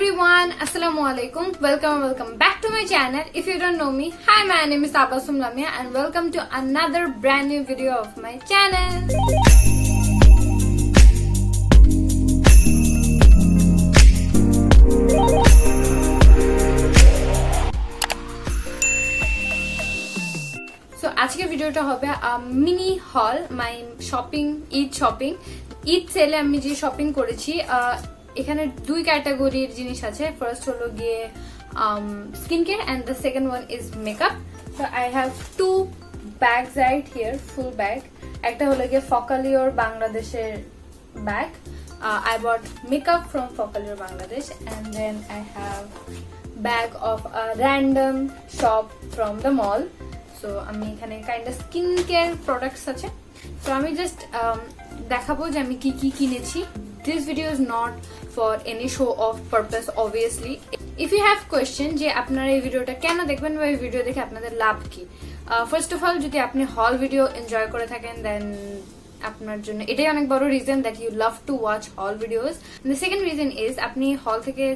everyone, Assalamualaikum. Welcome back to my channel. If you don't know me, hi, my name is Tabassum Lamia and welcome to another brand new video of my channel. So আজকের ভিডিওটা হবে mini হল মাই ঈদ সেলে আমি যে shopping করেছি। এখানে দুই ক্যাটাগরির জিনিস আছে। ফার্স্ট হলো গিয়ে skin care and the second one is makeup. So I have two bags right here, full bag. একটা হলো গিয়ে ফকালিওর বাংলাদেশের bag. I bought makeup from Focalior Bangladesh, and then I have bag of a random shop from the mall. So আমি এখানে kind of skin care products আছে। So আমি just দেখাবো যে আমি কি কি কিনেছি। This video is not for any show off purpose obviously. If you have question যে আপনারা এই ভিডিওটা কেন দেখবেন বা এই ভিডিও দেখে আপনাদের লাভ কি, ফার্স্ট অফ অল যদি আপনি হল ভিডিও এনজয় করে থাকেন দেন আপনার জন্য এটাই অনেক বড় reason that you love to watch haul videos. The second reason is আপনি হল থেকে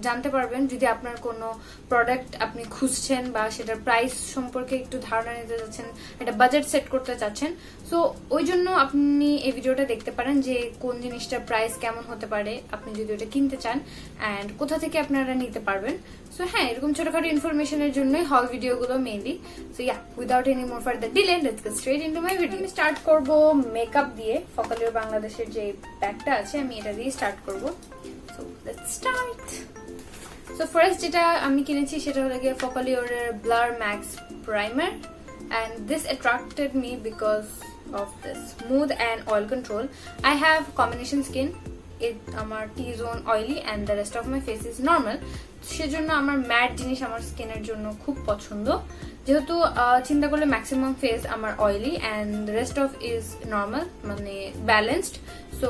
জানতে পারবেন যদি আপনার কোনো প্রোডাক্ট আপনি খুঁজছেন বা সেটার প্রাইস সম্পর্কে একটু ধারণা নিতে চাচ্ছেন, একটা বাজেট সেট করতে চাচ্ছেন। সো ওই জন্য আপনি এই ভিডিওটা দেখতে পারেন যে কোন জিনিসটার প্রাইস কেমন হতে পারে আপনি যদি ওটা কিনতে চান অ্যান্ড কোথা থেকে আপনারা নিতে পারবেন। সো হ্যাঁ, এরকম ছোটখাটো ইনফরমেশনের জন্যই হল ভিডিওগুলো mainly. So yeah, without any more further delay let's get straight into my video. আমি স্টার্ট করব মেকআপ দিয়ে। ফকালিওর বাংলাদেশের যে ব্যাগটা আছে আমি এটা দিয়ে স্টার্ট করব। So let's start. So first যেটা আমি কিনেছি সেটা হলো গিয়ে Focalior Blur Max Primer, and this attracted me because of the smooth and oil control. I have combination skin. আমার T-zone oily and the rest of my face is normal. সেজন্য আমার mat জিনিস আমার স্কিনের জন্য খুব পছন্দ। যেহেতু চিন্তা করলে ম্যাক্সিমাম ফেস আমার oily and rest of is normal, মানে ব্যালেন্সড। সো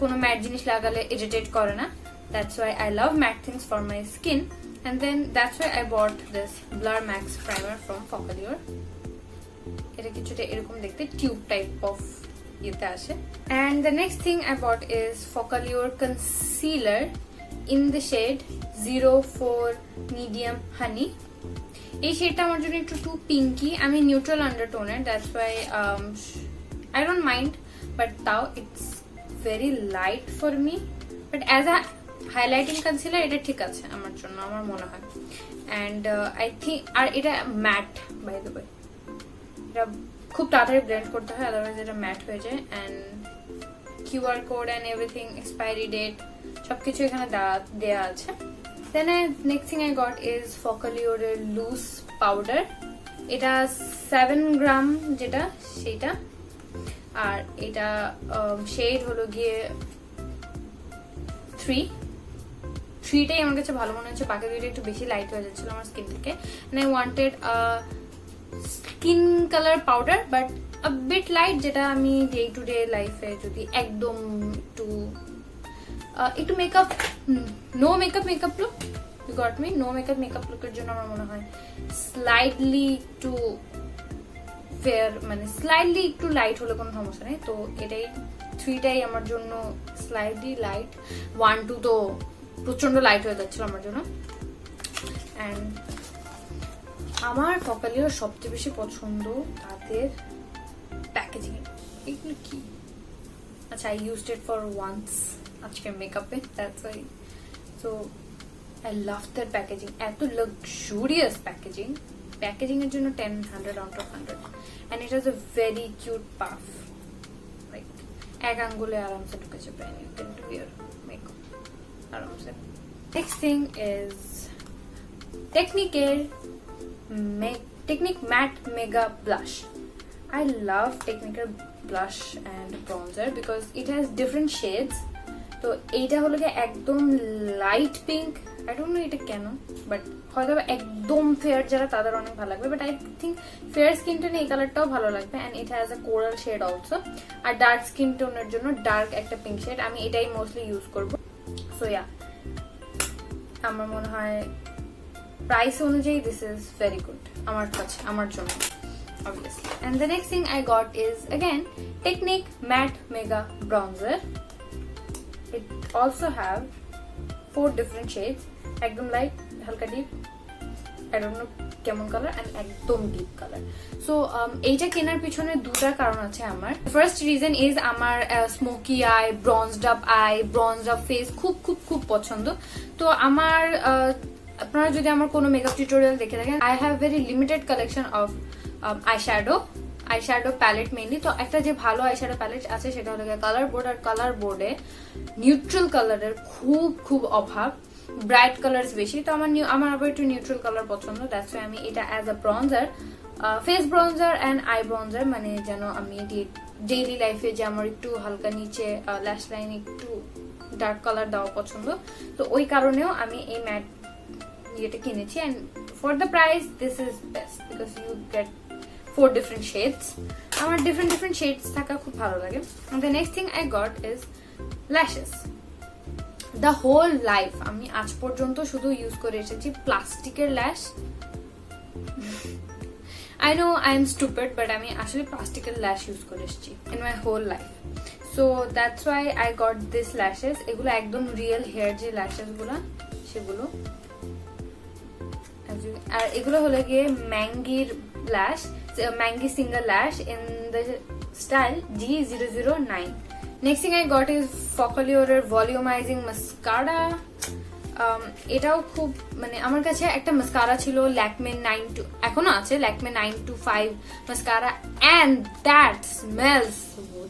কোনো ম্যাট জিনিস লাগালে ইরিটেট করে না। That's why I love matte things for my skin, and then that's why I bought this Blur Max Primer from Focalior. এটা কিছুটা এরকম দেখতে টিউব টাইপ অফ ইয়েতে আসে। And the next thing I bought is Focalior Concealer in the shade 04 Medium Honey. এই শেডটা আমার জন্য একটু টু পিঙ্কি। আমি নিউট্রাল আন্ডারটোনের, that's why I don't mind, but তাও it's very light for me, but as a highlighting concealer এটা ঠিক আছে আমার জন্য, আমার মনে হয়। অ্যান্ড আই থিঙ্ক আর এটা ম্যাট, বাই দ্য ওয়ে এটা খুব তাড়াতাড়ি ব্লেন্ড করতে হয়, আদারওয়াইজ এটা ম্যাট হয়ে যায়। And QR code and everything, expiry date সবকিছু এখানে দেওয়া আছে। Then next thing I got is Focalior loose powder. এটা 7 গ্রাম যেটা সেটা, আর এটা শেড হলো গিয়ে 3টাই আমার কাছে ভালো মনে হচ্ছে। বাকি দুইটা একটু বেশি লাইট হয়ে যাচ্ছিল আমার স্কিন থেকে। And I wanted skin colour powder but a bit light, যেটা আমি ডে টু ডে লাইফে যদি একদম একটু makeup, no makeup look, you got me, no makeup লুকের জন্য আমার মনে হয় স্লাইটলি একটু ফেয়ার, মানে স্লাইটলি একটু লাইট হলে কোনো সমস্যা নেই। তো এটাই 3টাই আমার জন্য স্লাইটলি লাইট। 1, 2 তো প্রচন্ড লাইট হয়ে যাচ্ছিল আমার জন্য। অ্যান্ড আমার Focalior সবচেয়ে বেশি পছন্দ তাদের প্যাকেজিং। এগুলো কি? আচ্ছা, I used it for once আজকের মেকআপে, that's why. So I love their packaging, এত লাক্সুরিয়াস প্যাকেজিং এর জন্য 10 100 out of 100, and it has a very cute puff, like এক আঙ্গুলে আরামসে ঢুকেছে brand new, can do your makeup আরামসে। Next thing is Technique Matte Mega Blush. I love Technique blush and bronzer because it has different shades. তো এইটা হলো গিয়ে একদম light pink, I don't know এটা কেন, বাট হয়তো একদম ফেয়ার যারা তাদের অনেক ভালো লাগবে, but I think fair skin টোনে এই কালারটাও ভালো লাগবে। And it has a coral shade also. আর ডার্ক স্কিন টোনের জন্য ডার্ক একটা পিঙ্ক শেড, আমি এটাই মোস্টলি ইউজ করবো। সো ইয়া, আমার মনে হয় প্রাইস অনুযায়ী দিস ইজ ভেরি গুড আমার কাছে, আমার জন্য obviously. And the next thing I got is again Technique Matte Mega Bronzer. It also have 4 different shades, একদম লাইট, হালকা ডিপ, I don't know কেমন কালার, এন্ড একদম ডিপ কালার। সো এইটা কেনার পিছনে দুটা কারণ আছে আমার। ফার্স্ট রিজন ইজ আমার smoky eye, bronzed up eye, bronzed up face খুব খুব খুব পছন্দ। তো আমার আপনারা যদি আমার কোনো মেকআপ টিউটোরিয়াল দেখে থাকেন, I have very limited collection of eyeshadow palette mainly. তো একটা যে ভালো আইশ্যাডো প্যালেট আছে সেটা হলো কালার বোর্ড, আর কালার বোর্ডে নিউট্রাল কালারের খুব খুব অভাব, ব্রাইট কালারস বেশি। তো আমার আবার একটু নিউট্রাল কালার পছন্দ, দ্যাটস ওয়াই আমি এটা as a bronzer, face bronzer and I bronzer, মানে যেন আমি ডেইলি লাইফে যে আমার একটু হালকা নিচে ল্যাশ লাইন একটু ডার্ক কালার দেওয়া পছন্দ, তো ওই কারণেও আমি এই ম্যাট ইয়েটা কিনেছি। And for the price this is best because you get 4 different shades. আমার different shades থাকা খুব ভালো লাগে। And the next thing I got is lashes. The whole life আমি আজ পর্যন্ত শুধু ইউজ করে এসেছি প্লাস্টিকের ল্যাশ। I know I am stupid, but আমি আসলে প্লাস্টিকের ল্যাশ ইউজ করে এসেছি in my whole life. So that's why I got this lashes. এগুলো একদম রিয়েল হেয়ার যে ল্যাশেস গুলো সেগুলো, আর এগুলো হলো গিয়ে ম্যাঙ্গির ল্যাশ, ম্যাঙ্গি single lash in the style G009. Next thing I got is ফকালিওরের ভলিউমাইজিং মাস্কারা। এটাও খুব, মানে আমার কাছে একটা মাস্কারা ছিল ল্যাকমে 9 এখনো আছে, Lakme 925 mascara, and that smells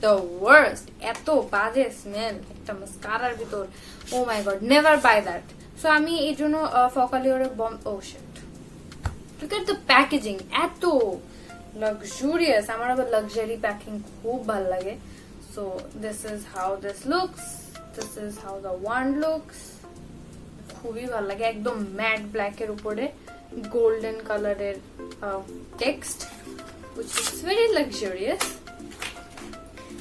the worst. এত বাজে স্মেল একটা মাস্কারার ভিতর, oh my god, never buy that. So আমি এই জন্য ফকালিওরের ও shit, look at the packaging, এত luxurious, আমার আবার লাক্সারি প্যাকিং খুব ভালো লাগে। So this is how this looks, this is how the wand looks, খুবই ভালো লাগে, একদম ম্যাট ব্ল্যাক এর উপরে গোল্ডেন কালারের text, which is very luxurious.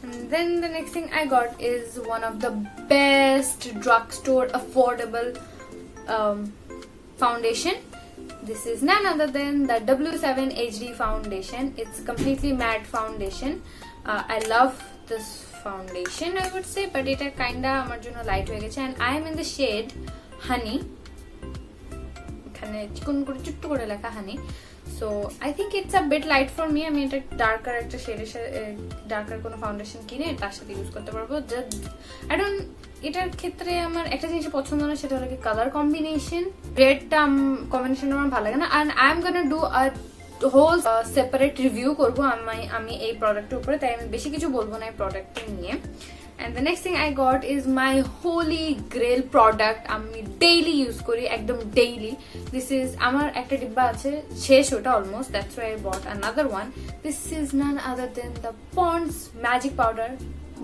And then the next thing I got is one of the best drugstore affordable foundation. This is none other than the W7 HD foundation. It's completely matte foundation. I love this foundation, I would say, but it kinda amar jonno light hoye geche, and I am in the shade Honey. এখানে চিকন করে চুট্টু করে লেখা Honey. So I think it's a bit light for me. আমি এটা darker একটা শেডের darker কোনো ফাউন্ডেশন কিনে তার সাথে ইউজ করতে পারবো। এটার ক্ষেত্রে আমার একটা জিনিস পছন্দ না, সেটা হলো কি কালার কম্বিনেশন। রেডটা কম্বিনেশন আমার ভালো লাগে না, and I'm gonna do a whole separate review করব আমি এই প্রোডাক্টের উপরে, তাই আমি বেশি কিছু বলবো না এই প্রোডাক্টটা নিয়ে। And the next thing I got is my holy grail product. আমি daily use করি, একদম daily. This is আমার একটা ডিব্বা আছে শেষ ওটা almost, that's why I bought another one. This is none other than the Pond's magic powder,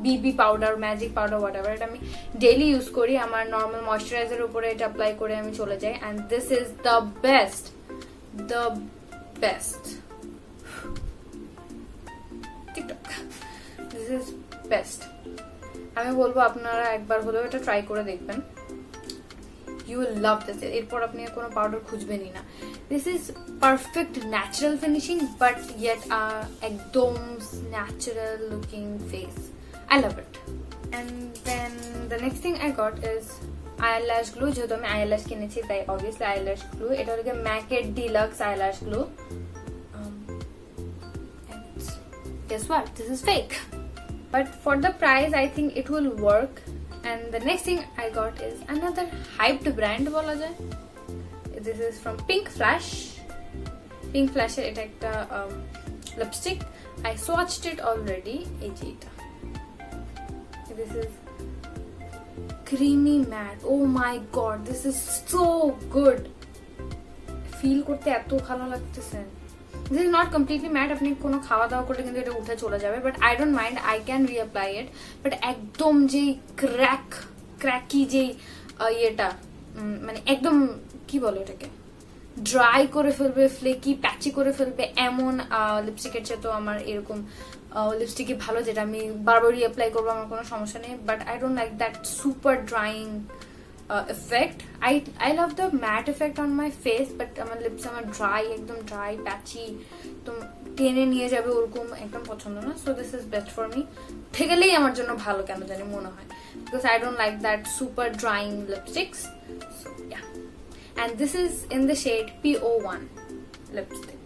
BB powder, magic powder, whatever. এটা আমি daily use করি, আমার normal moisturizer উপরে এটা apply করে আমি চলে যাই, and this is the best TikTok. This is best. আমি বলবো আপনারা একবার হলেও এটা ট্রাই করে দেখবেন, ইউ উইল লাভ দিস। এরপর আপনি কোনো পাউডার খুঁজবেনই না। This is perfect natural finishing, but yet একদম natural looking face. I love it. And then the next thing I got is eyelash glue. যেহেতু আমি আইল্যাশ কিনেছি তাই অবভিয়াসলি আইল্যাশ গ্লু। এটা হলো ম্যাকের deluxe eyelash glue. Guess what? This is fake. But for the price, I think it will work. And the next thing I got is another hyped brand. bola jay. This is from Pink Flash. Pink Flash er eta ekta lipstick. I swatched it already. Ei je eta. This is creamy matte. Oh my god, this is so good. Feel korte eto bhalo lagteche. This is not completely matte. আপনি কোনো খাওয়া দাওয়া করলে কিন্তু এটা উঠে চলে যাবে, but I don't mind, I can reapply it. But একদম যে ক্র্যাকি যে ইয়েটা, মানে একদম কি বলে এটাকে, ড্রাই করে ফেলবে, ফ্লেকি প্যাচি করে ফেলবে এমন লিপস্টিকের চেয়ে তো আমার এরকম লিপস্টিকই ভালো, যেটা আমি বারবার রিঅ্যাপ্লাই করবো, আমার কোনো সমস্যা নেই। But I don't like that super drawing effect. I love the matte effect on my face, but আমার lips আমার dry, একদম dry, patchy, তো টেনে নিয়ে যাবে ওরকম একদম পছন্দ না. So this is best for me. থেকেলেই আমার জন্য ভালো কেন জানি মনে হয়, because I don't like that super drying lipsticks. So yeah, and this is in the shade PO1 lipstick.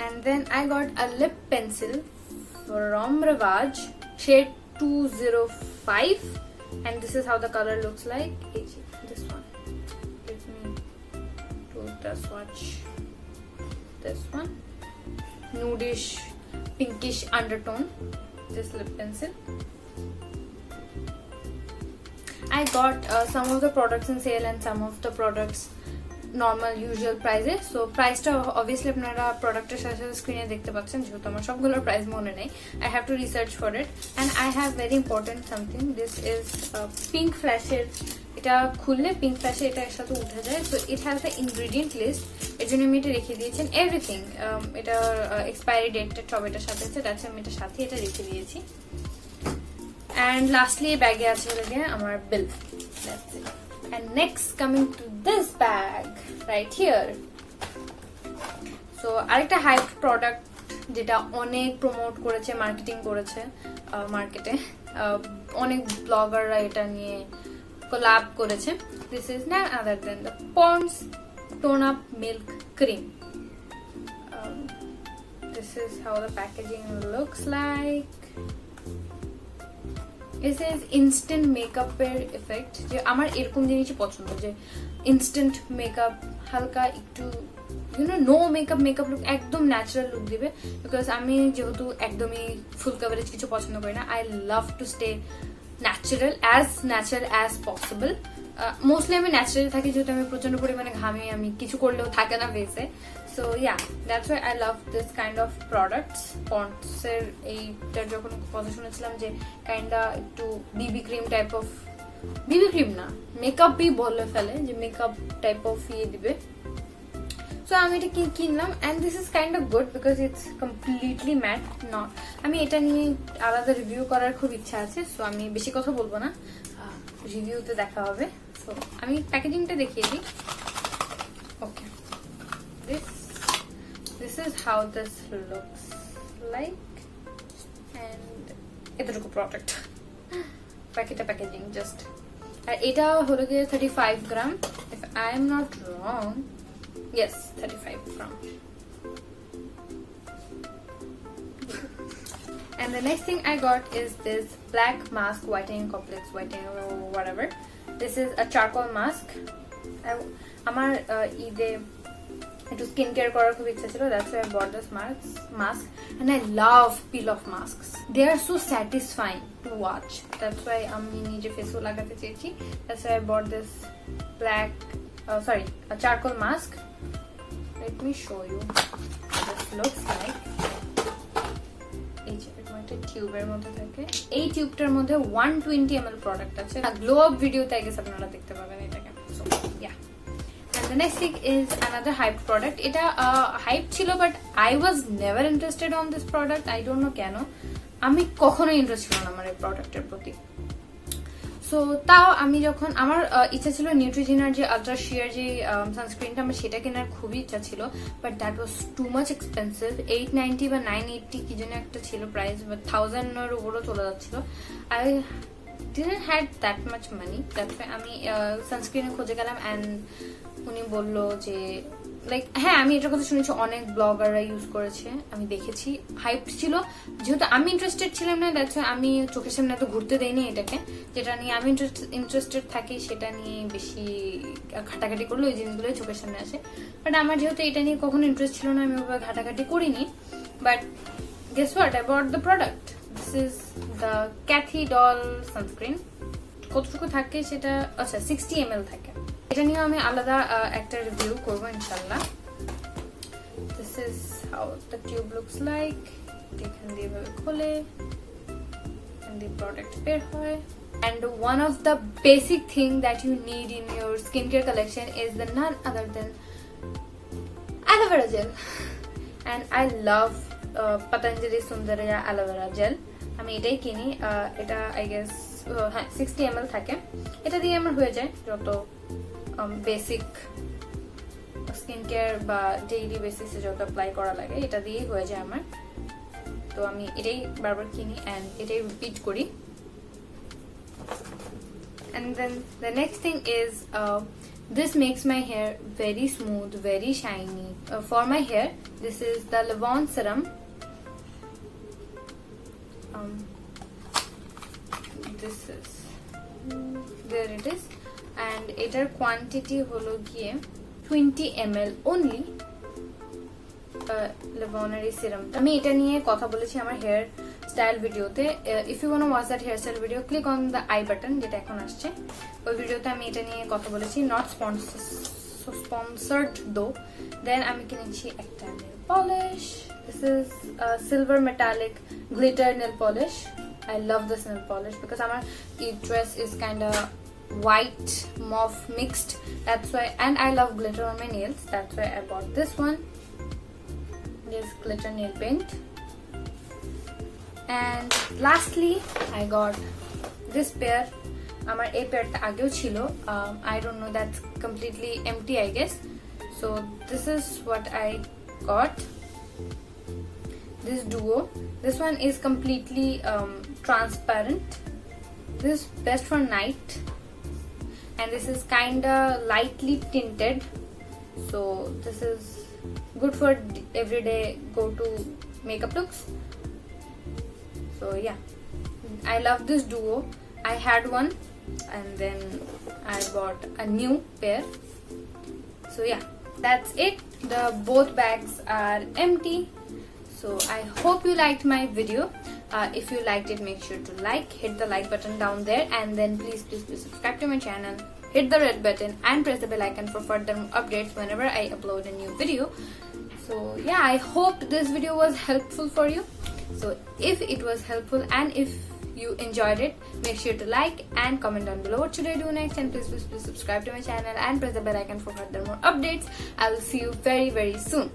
And then I got a lip pencil from Ravage, shade 205, and this is how the color looks like. This one, let me do the swatch. This one, nudish pinkish undertone, this lip pencil. I got some of the products in sale and some of the products normal usual prices. So price টা obviously আপনারা প্রোডাক্টের সাথে সাথে স্ক্রিনে দেখতে পাচ্ছেন, যেহেতু আমার সবগুলোর প্রাইস মনে নেই. I have to research for it, and I have very important something. This is pink flasher. এটা খুললে পিঙ্ক ফ্ল্যাশে এটা এর সাথে উঠে যায়. So it has the ingredient list. এর জন্য আমি এটা রেখে দিয়েছেন everything. এটা এক্সপায়ারি ডেটটা সব এটার সাথে আছে, that's আমি এটার সাথে এটা রেখে দিয়েছি. And lastly ব্যাগে আছে লাগে আমার bill. That's it. And next, coming to this bag right here. So আরেকটা hype product যেটা অনেক প্রমোট করেছে, মার্কেটিং করেছে মার্কেটে, অনেক ব্লগাররা এটা নিয়ে কোলাব করেছে. This is none other than the Pond's Tone Up Milk Cream. This is how the packaging looks like. This is instant makeup এর effect. যে আমার এরকম জিনিসই পছন্দ, যে instant makeup, হালকা একটু no makeup look, একদম ন্যাচারাল লুক দিবে. বিকজ আমি যেহেতু একদমই ফুল কভারেজ কিছু পছন্দ করি না, I love to stay natural as possible. Mostly আমি ন্যাচারাল থাকি, যেহেতু আমি প্রচন্ড পরিমাণে ঘামি, আমি কিছু করলেও থাকে না ফেসে. So yeah, that's why I love this kind of products. Pond's এর এইটার যখন কথা শুনেছিলাম যে কাইন্ডা একটু BB cream type of, BB cream না, মেকআপই বলে ফেলে, যে মেকআপ টাইপ অফ ইয়ে দিবে. So আমি এটা কিনলাম, and this is kind of good because it's completely matte. not আমি এটা নিয়ে আলাদা রিভিউ করার খুব ইচ্ছা আছে. So আমি বেশি কথা বলবো না, রিভিউতে দেখা হবে. So আমি প্যাকেজিংটা দেখিয়ে দিই. Okay, this is how this looks like, and এতটুকু প্রোডাক্ট প্যাকেটটা প্যাকেজিং জাস্ট. আর এটা হলো গিয়ে 35 গ্রাম, if I am not wrong. Yes, 35 gram. And the next thing I got is this black mask whitening complex whitening or whatever. This is a charcoal mask. আমার ঈদে একটু skin care করার খুব ইচ্ছা ছিল, that's why I bought this mask, and I love peel off masks. They are so satisfying to watch. That's why আমি নিজে ফেসও লাগাতে চেয়েছি. That's why I bought this black a charcoal mask. Let me show you how this looks like. এই যে এরকম একটা টিউবের মধ্যে থাকে, এই টিউবটার মধ্যে 120 ml প্রোডাক্ট আছে. গ্লো আপ ভিডিওতে আই গেস আপনারা দেখতে পাবেন এটাকে. So yeah, and the next thing is another hype product. এটা hype ছিল, but I was never interested on this product. I don't know কেন, আমি কখনোই ইন্টারেস্ট ছিল না আমার এই প্রোডাক্টের প্রতি. সো তাও আমি যখন আমার ইচ্ছা ছিল নিউট্রিজিনার যে আলট্রা শিয়ার যে সানস্ক্রিনটা, আমার সেটা কেনার খুবই ইচ্ছা ছিল, but that was too much expensive. 890 বা 980 কি যেন একটা ছিল প্রাইস, বাট 1000 এর উপরও চলে যাচ্ছিল. I didn't had that much money. That's why আমি সানস্ক্রিনে খুঁজে গেলাম, অ্যান্ড উনি বললো যে লাইক হ্যাঁ, আমি এটার কথা শুনেছি, অনেক ব্লগাররা ইউজ করেছে, আমি দেখেছি, হাইপ ছিল. যেহেতু আমি ইন্টারেস্টেড ছিলাম না, দ্যাটস ওয়াই আমি চোখের সামনে এত ঘুরতে দেইনি এটাকে. যেটা নিয়ে আমি ইন্টারেস্টেড থাকি সেটা নিয়ে বেশি ঘাটাঘাটি করলে ওই জিনিসগুলোই চোখের সামনে আসে. বাট আমার যেহেতু এটা নিয়ে কখনো ইন্টারেস্ট ছিল না, আমি ওভাবে ঘাটাঘাটি করিনি. But guess what, I bought the product. This is the Cathy Doll sunscreen. কতটুকু থাকে সেটা, আচ্ছা 60 ml থাকে. এটা নিয়ে আমি আলাদা একটা রিভিউ করবো ইনশাল্লাহ. This is how the tube looks like. এখান দিয়ে ভাবে খোলে, এখান দিয়ে প্রোডাক্ট বের হয়. And one of the basic thing that you need in your skincare collection is the none other than aloe vera gel. And I love Patanjali Sundaraya aloe vera gel. আমি এটাই কিনি. এটা I guess হ্যাঁ 60 ml থাকে। এটা দিয়ে আমার হয়ে যায় যত বেসিক স্কিন কেয়ার বা ডেইলি বেসিসে যত অ্যাপ্লাই করা লাগে এটা দিয়েই হয়ে যায় আমার। তো আমি এটাই বারবার কিনি অ্যান্ড এটাই রিপিট করি। And then the next thing is this makes my hair very smooth, very shiny. For my hair, this is the Levon serum. This is there it is, and etar quantity holo giye 20 ml only. Levon serum আমি এটা নিয়ে কথা বলেছি আমার hair style ভিডিওতে। If you want to watch that hair style video, click on the i button যেটা এখন আসছে। ওই ভিডিওতে আমি এটা নিয়ে কথা বলেছি, নট স্পন্সর্ড দো। দেন আমি কিনেছি একটা nail polish. This is silver metallic glitter nail polish. I love this nail polish because our dress is kind of white mauve mixed, that's why, and I love glitter on my nails, that's why I bought this one, this glitter nail paint. And lastly I got this pair. Amar ei pair ta ageo chilo, I don't know, that's completely empty I guess. So this is what I got, this duo. This one is completely transparent. This is best for night, and this is kinda lightly tinted, so this is good for everyday go-to makeup looks. So yeah, I love this duo. I had one and then I bought a new pair. So yeah, that's it. The both bags are empty. So I hope you liked my video. If you liked it, make sure to hit the like button down there, and then please subscribe to my channel, hit the red button and press the bell icon for further updates whenever I upload a new video. So yeah, I hope this video was helpful for you. So if it was helpful and if you enjoyed it, make sure to like and comment down below what should I do next, and please subscribe to my channel and press the bell icon for further more updates. I will see you very soon.